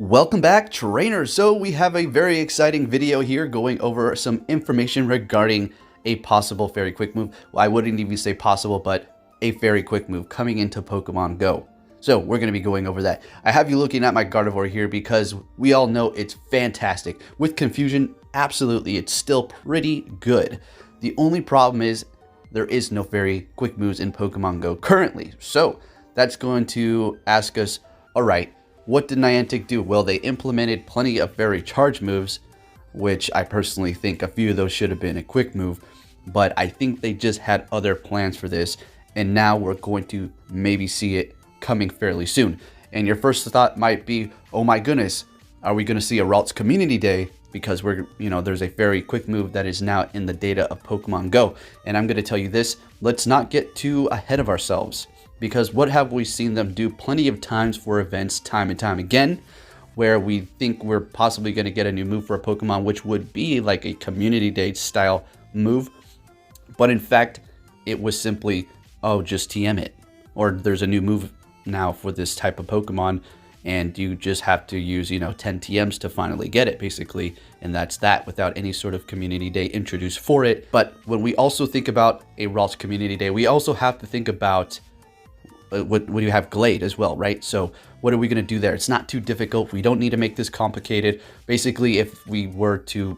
Welcome back, trainers. So we have a very exciting video here going over some information regarding a possible fairy quick move. Well, I wouldn't even say possible, but a fairy quick move coming into Pokemon Go. So we're going to be going over that. I have you looking at my Gardevoir here because we all know it's fantastic. With confusion, absolutely, it's still pretty good. The only problem is there is no fairy quick moves in Pokemon Go currently. So that's going to ask us, all right, what did Niantic do? Well, they implemented plenty of fairy charge moves, which I personally think a few of those should have been a quick move, but I think they just had other plans for this, and now we're going to maybe see it coming fairly soon. And your first thought might be, oh my goodness, are we going to see a Ralts Community Day? Because there's a fairy quick move that is now in the data of Pokemon Go. And I'm going to tell you this, let's not get too ahead of ourselves. Because what have we seen them do plenty of times for events time and time again, where we think we're possibly going to get a new move for a Pokemon, which would be like a community day style move. But in fact, it was simply, oh, just TM it. Or there's a new move now for this type of Pokemon, and you just have to use, 10 TMs to finally get it, basically. And that's that, without any sort of community day introduced for it. But when we also think about a Ralts Community Day, we also have to think about what do you have Glade as well, right? So what are we going to do there? It's not too difficult. We don't need to make this complicated. Basically, if we were to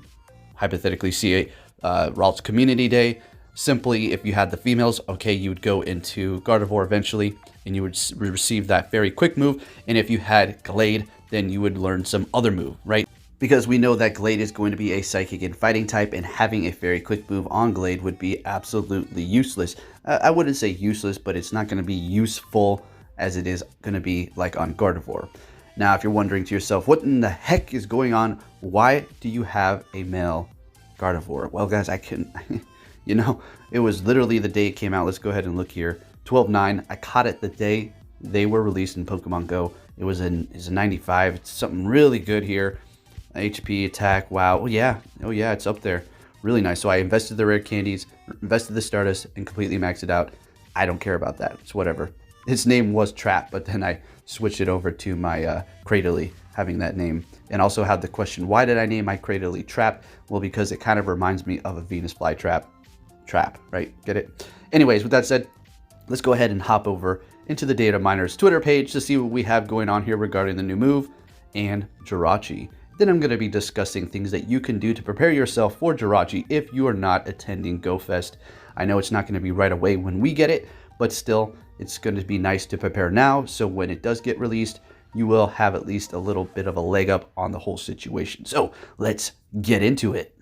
hypothetically see a Ralts Community Day, simply if you had the females, okay, you would go into Gardevoir eventually, and you would receive that very quick move. And if you had Glade, then you would learn some other move, right? Because we know that Glade is going to be a Psychic and Fighting type, and having a very quick move on Glade would be absolutely useless. I wouldn't say useless, but it's not going to be useful as it is going to be like on Gardevoir. Now, if you're wondering to yourself, what in the heck is going on? Why do you have a male Gardevoir? Well, guys, I couldn't, it was literally the day it came out. Let's go ahead and look here. 12/9. I caught it the day they were released in Pokemon Go. It's a 95. It's something really good here. HP, attack, wow. Oh yeah, it's up there. Really nice. So I invested the rare candies, invested the Stardust, and completely maxed it out. I don't care about that. It's whatever. His name was Trap, but then I switched it over to my Cradily, having that name. And also had the question, why did I name my Cradily Trap? Well, because it kind of reminds me of a Venus flytrap. Trap, right? Get it? Anyways, with that said, let's go ahead and hop over into the Data Miners Twitter page to see what we have going on here regarding the new move and Jirachi. Then I'm going to be discussing things that you can do to prepare yourself for Jirachi if you are not attending GoFest. I know it's not going to be right away when we get it, but still, it's going to be nice to prepare now, so when it does get released, you will have at least a little bit of a leg up on the whole situation. So let's get into it.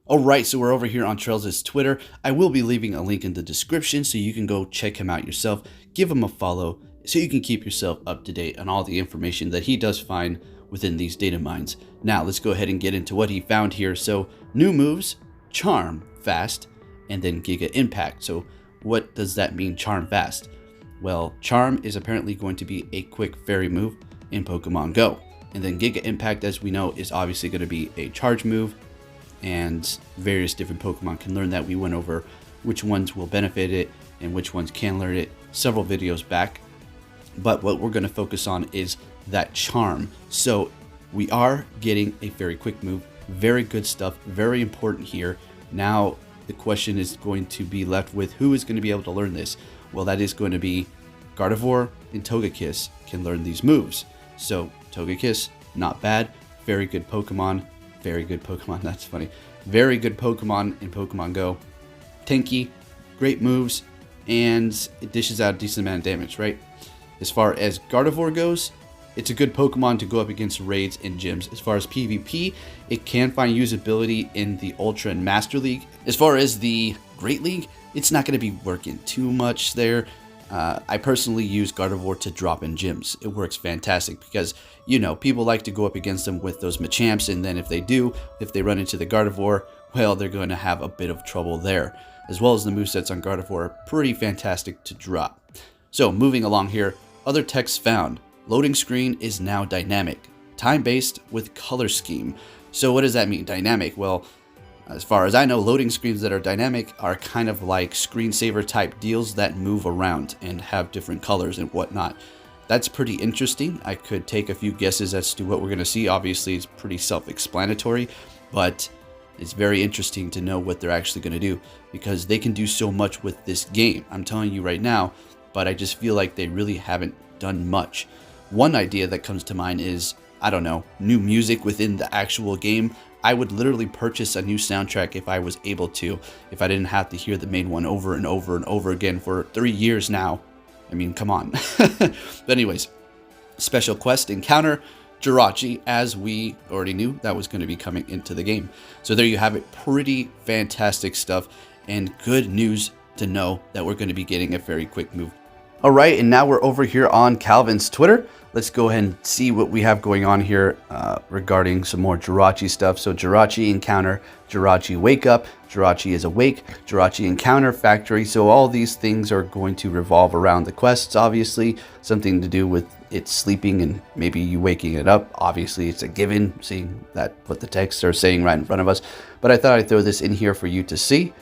Alright, so we're over here on Trails' Twitter. I will be leaving a link in the description so you can go check him out yourself. Give him a follow so you can keep yourself up to date on all the information that he does find within these data mines. Now let's go ahead and get into what he found here. So new moves, Charm, Fast, and then Giga Impact. So what does that mean, Charm, Fast? Well, Charm is apparently going to be a quick fairy move in Pokemon Go. And then Giga Impact, as we know, is obviously going to be a charge move, and various different Pokemon can learn that. We went over which ones will benefit it and which ones can learn it several videos back. But what we're going to focus on is that Charm. So we are getting a very quick move, very good stuff, very important here. Now the question is going to be left with who is going to be able to learn this. Well, that is going to be Gardevoir and Togekiss can learn these moves. So Togekiss, not bad, very good Pokemon, that's funny, very good Pokemon in Pokemon Go. Tanky, great moves, and it dishes out a decent amount of damage, right? As far as Gardevoir goes, it's a good Pokemon to go up against raids and gyms. As far as PvP, it can find usability in the Ultra and Master League. As far as the Great League, it's not going to be working too much there. I personally use Gardevoir to drop in gyms. It works fantastic because, people like to go up against them with those Machamps, and then if they run into the Gardevoir, well, they're going to have a bit of trouble there. As well as the movesets on Gardevoir are pretty fantastic to drop. So moving along here, other text found. Loading screen is now dynamic, time-based with color scheme. So what does that mean, dynamic? Well, as far as I know, loading screens that are dynamic are kind of like screensaver type deals that move around and have different colors and whatnot. that's pretty interesting. I could take a few guesses as to what we're going to see. Obviously, it's pretty self-explanatory, but it's very interesting to know what they're actually going to do, because they can do so much with this game. I'm telling you right now, but I just feel like they really haven't done much. One idea that comes to mind is, I don't know, new music within the actual game. I would literally purchase a new soundtrack if I was able to, if I didn't have to hear the main one over and over and over again for 3 years now. I mean, come on. But anyways, special quest encounter Jirachi, as we already knew that was going to be coming into the game. So there you have it. Pretty fantastic stuff, and good news to know that we're going to be getting a very quick move. All right, and now we're over here on Calvin's Twitter. Let's go ahead and see what we have going on here regarding some more Jirachi stuff. So Jirachi encounter, Jirachi wake up, Jirachi is awake, Jirachi encounter factory. So all these things are going to revolve around the quests, obviously. Something to do with it sleeping and maybe you waking it up. Obviously, it's a given, seeing that what the texts are saying right in front of us. But I thought I'd throw this in here for you to see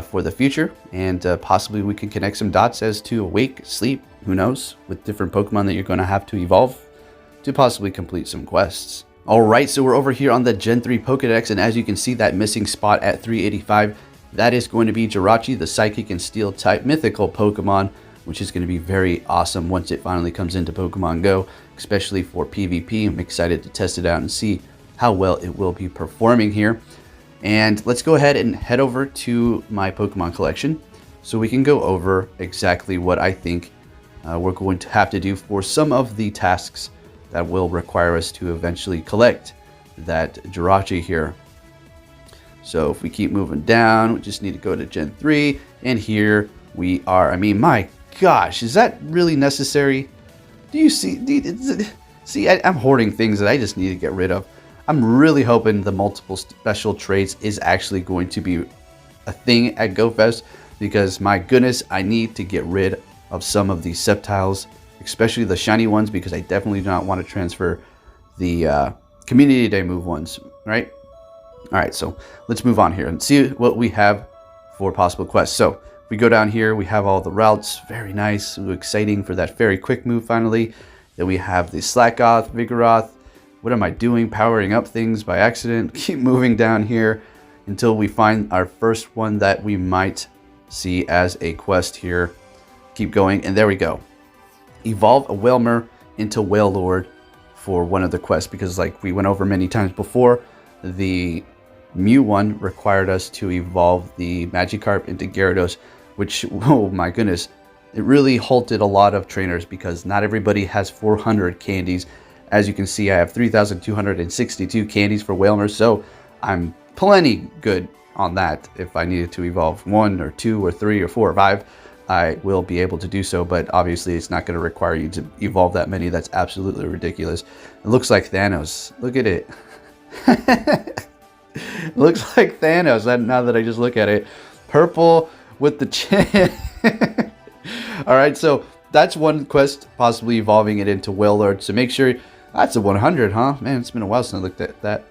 for the future. And possibly we can connect some dots as to awake, sleep, who knows, with different Pokemon that you're going to have to evolve to possibly complete some quests. Alright, so we're over here on the Gen 3 Pokedex, and as you can see, that missing spot at 385, that is going to be Jirachi, the Psychic and Steel type mythical Pokemon, which is going to be very awesome once it finally comes into Pokemon Go, especially for PvP. I'm excited to test it out and see how well it will be performing here. And let's go ahead and head over to my Pokemon collection so we can go over exactly what I think we're going to have to do for some of the tasks that will require us to eventually collect that Jirachi here. So if we keep moving down, we just need to go to Gen 3, and here we are. I mean, my gosh, is that really necessary? Do you see? I'm hoarding things that I just need to get rid of. I'm really hoping the multiple special traits is actually going to be a thing at GoFest, because my goodness, I need to get rid of some of these Sceptiles, especially the shiny ones, because I definitely do not want to transfer the Community Day move ones, right? All right, so let's move on here and see what we have for possible quests. So if we go down here, we have all the routes. Very nice, exciting for that very quick move finally. Then we have the Slackoth, Vigoroth. What am I doing? Powering up things by accident. Keep moving down here until we find our first one that we might see as a quest here. Keep going, and there we go. Evolve a Wailmer into Wailord for one of the quests, because like we went over many times before, the Mew one required us to evolve the Magikarp into Gyarados, which, oh my goodness, it really halted a lot of trainers because not everybody has 400 candies. As you can see, I have 3,262 candies for Wailmer, so I'm plenty good on that. If I needed to evolve 1 or 2 or 3 or 4 or 5, I will be able to do so, but obviously it's not going to require you to evolve that many. That's absolutely ridiculous. It looks like Thanos. Look at it. It looks like Thanos, now that I just look at it. Purple with the chin. Alright, so that's one quest, possibly evolving it into Wailord. So make sure, that's a 100, huh? Man, it's been a while since I looked at that.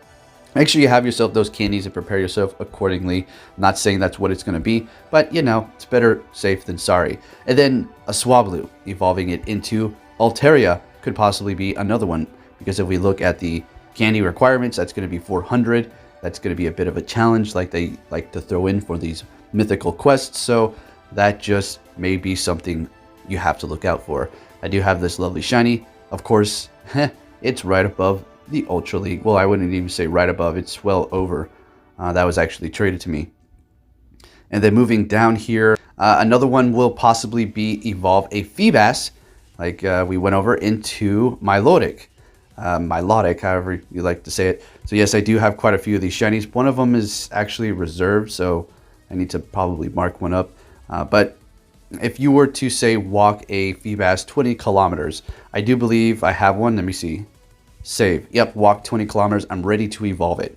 Make sure you have yourself those candies and prepare yourself accordingly. I'm not saying that's what it's going to be, but you know, it's better safe than sorry. And then a Swablu, evolving it into Altaria could possibly be another one, because if we look at the candy requirements, that's going to be 400. That's going to be a bit of a challenge, like they like to throw in for these mythical quests. So that just may be something you have to look out for. I do have this lovely shiny. Of course, it's right above the Ultra League. Well, I wouldn't even say right above, it's well over. That was actually traded to me. And then moving down here, another one will possibly be evolve a Feebas, like we went over, into Milotic. Milotic, however you like to say it. So yes, I do have quite a few of these shinies. One of them is actually reserved, so I need to probably mark one up. But if you were to say walk a Feebas 20 kilometers, I do believe I have one. Let me see. Save. Yep, walk 20 kilometers. I'm ready to evolve it.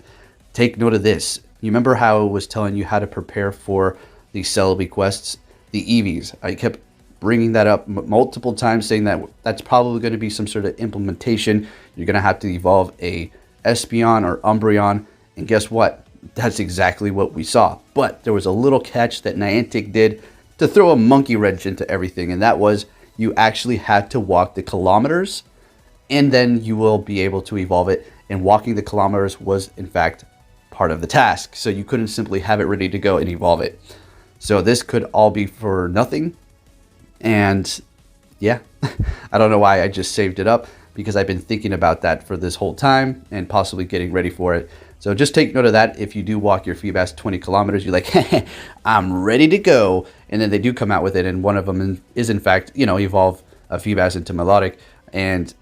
Take note of this. You remember how I was telling you how to prepare for the Celebi quests, the EVs? I kept bringing that up multiple times, saying that that's probably going to be some sort of implementation. You're going to have to evolve a Espeon or Umbreon, and guess what? That's exactly what we saw. But there was a little catch that Niantic did to throw a monkey wrench into everything, and that was you actually had to walk the kilometers, and then you will be able to evolve it. And walking the kilometers was in fact part of the task. So you couldn't simply have it ready to go and evolve it. So this could all be for nothing. And yeah, I don't know why I just saved it up, because I've been thinking about that for this whole time and possibly getting ready for it. So just take note of that. If you do walk your Feebas 20 kilometers, you're like, I'm ready to go. And then they do come out with it. And one of them is in fact, evolve a Feebas into Melodic. And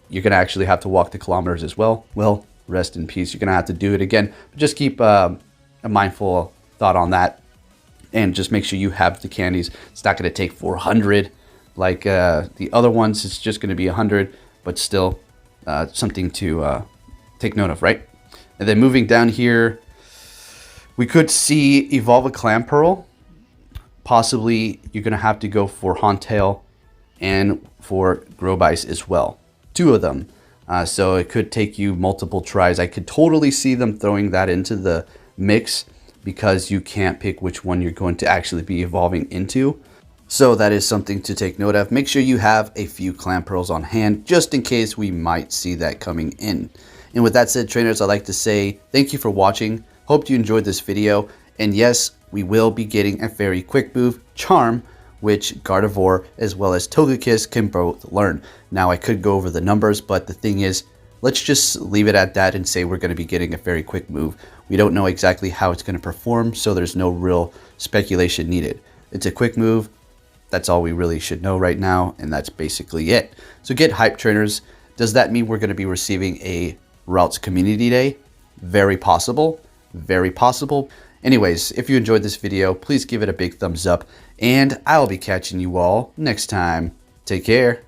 you're going to actually have to walk the kilometers as well. Well, rest in peace. You're going to have to do it again. But just keep a mindful thought on that. And just make sure you have the candies. It's not going to take 400 like the other ones. It's just going to be 100. But still something to take note of, right? And then moving down here, we could see Evolve a Clamperl. Possibly you're going to have to go for Hauntail and for Grobice as well. 2 of them. So it could take you multiple tries. I could totally see them throwing that into the mix, because you can't pick which one you're going to actually be evolving into. So that is something to take note of. Make sure you have a few Clamperls on hand, just in case we might see that coming in. And with that said, trainers, I'd like to say thank you for watching. Hope you enjoyed this video. And yes, we will be getting a very quick move, Charm, which Gardevoir as well as Togekiss can both learn. Now, I could go over the numbers, but the thing is, let's just leave it at that and say we're going to be getting a very quick move. We don't know exactly how it's going to perform, so there's no real speculation needed. It's a quick move. That's all we really should know right now, and that's basically it. So get hyped, trainers. Does that mean we're going to be receiving a Ralts Community Day? Very possible. Very possible. Anyways, if you enjoyed this video, please give it a big thumbs up, and I'll be catching you all next time. Take care.